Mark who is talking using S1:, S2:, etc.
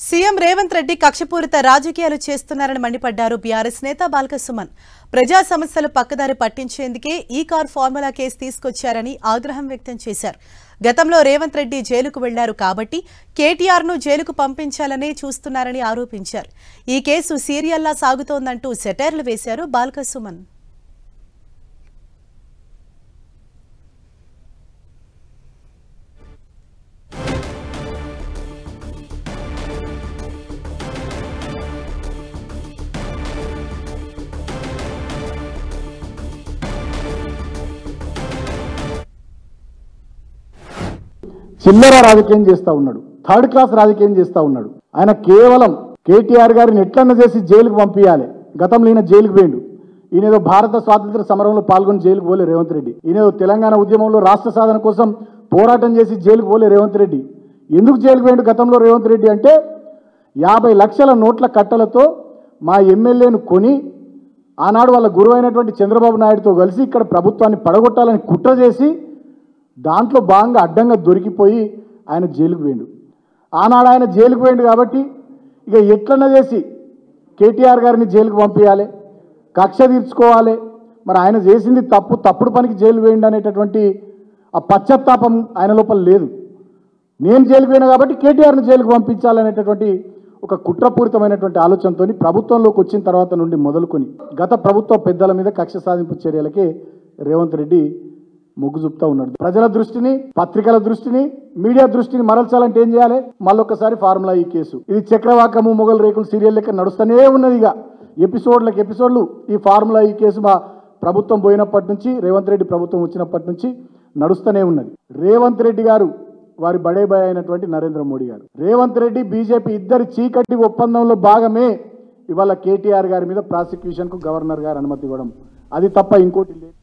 S1: CM Revanth Reddy కక్షపూరిత రాజకీయాలు చేస్తున్నారని మండిపడ్డారు బీఆర్ఎస్ నేత బాల్క సుమన్. ప్రజా సమస్యలు పక్కదారి పట్టించేందుకే ఈ కార్ ఫార్ములా కేసు తీసుకొచ్చారని ఆగ్రహం వ్యక్తం చేశారు. గతంలో రేవంత్ రెడ్డి జైలుకు వెళ్లారు కాబట్టి కేటీఆర్ను జైలుకు పంపించాలనే చూస్తున్నారని ఆరోపించారు. ఈ కేసు సీరియల్లా సాగుతోందంటూ సెటైర్లు వేశారు బాల్క సుమన్.
S2: చిల్లర రాజకీయం చేస్తా ఉన్నాడు, థర్డ్ క్లాస్ రాజకీయం చేస్తా ఉన్నాడు. ఆయన కేవలం కేటీఆర్ గారిని ఎట్లన్నా చేసి జైలుకు పంపించాలి. గతంలో ఈయన జైలుకు పోయిండు. ఈయనేదో భారత స్వాతంత్ర సమరంలో పాల్గొని జైలుకు పోలే రేవంత్ రెడ్డి. ఈయనేదో తెలంగాణ ఉద్యమంలో రాష్ట్ర సాధన కోసం పోరాటం చేసి జైలుకు పోలే రేవంత్ రెడ్డి. ఎందుకు జైలుకు పోయిండు గతంలో రేవంత్ రెడ్డి అంటే 50 లక్షల నోట్ల కట్టలతో మా ఎమ్మెల్యేను కొని ఆనాడు వాళ్ళ గురువు అయినటువంటి చంద్రబాబు నాయుడుతో కలిసి ఇక్కడ ప్రభుత్వాన్ని పడగొట్టాలని కుట్ర చేసి దాంట్లో భాగంగా అడ్డంగా దొరికిపోయి ఆయన జైలుకు పోయిండు. ఆనాడు ఆయన జైలుకు పోయిండు కాబట్టి ఇక ఎట్లన్నా చేసి కేటీఆర్ గారిని జైలుకు పంపించాలి, కక్ష తీర్చుకోవాలి. మరి ఆయన చేసింది తప్పుడు పనికి జైలు పోయిండు అనేటటువంటి ఆ పశ్చాత్తాపం ఆయన లోపల లేదు. నేను జైలుకు పోయినా కాబట్టి కేటీఆర్ని జైలుకు పంపించాలనేటటువంటి ఒక కుట్రపూరితమైనటువంటి ఆలోచనతో ప్రభుత్వంలోకి వచ్చిన తర్వాత నుండి మొదలుకొని గత ప్రభుత్వ పెద్దల మీద కక్ష సాధింపు చర్యలకే రేవంత్ రెడ్డి మొగ్గు చూపుతా ఉన్నాడు. ప్రజల దృష్టిని, పత్రికల దృష్టిని, మీడియా దృష్టిని మరల్చాలంటే ఏం చేయాలి? మళ్ళొక్కసారి ఫార్ములా ఈ కేసు. ఇది చక్రవాకము మొగల్ రేకులు సీరియల్ లెక్క నడుస్తూనే ఉన్నది. ఇక ఎపిసోడ్లు ఈ ఫార్ములా ఈ కేసు మా ప్రభుత్వం పోయినప్పటి నుంచి, రేవంత్ రెడ్డి ప్రభుత్వం వచ్చినప్పటి నుంచి నడుస్తూనే ఉన్నది. రేవంత్ రెడ్డి గారు వారి బడే బాయ్ అయినటువంటి నరేంద్ర మోడీ గారు, రేవంత్ రెడ్డి, బీజేపీ ఇద్దరి చీకటి ఒప్పందంలో భాగమే ఇవాళ కేటీఆర్ గారి మీద ప్రాసిక్యూషన్కు గవర్నర్ గారు అనుమతి ఇవ్వడం. అది తప్ప ఇంకోటి లేదు.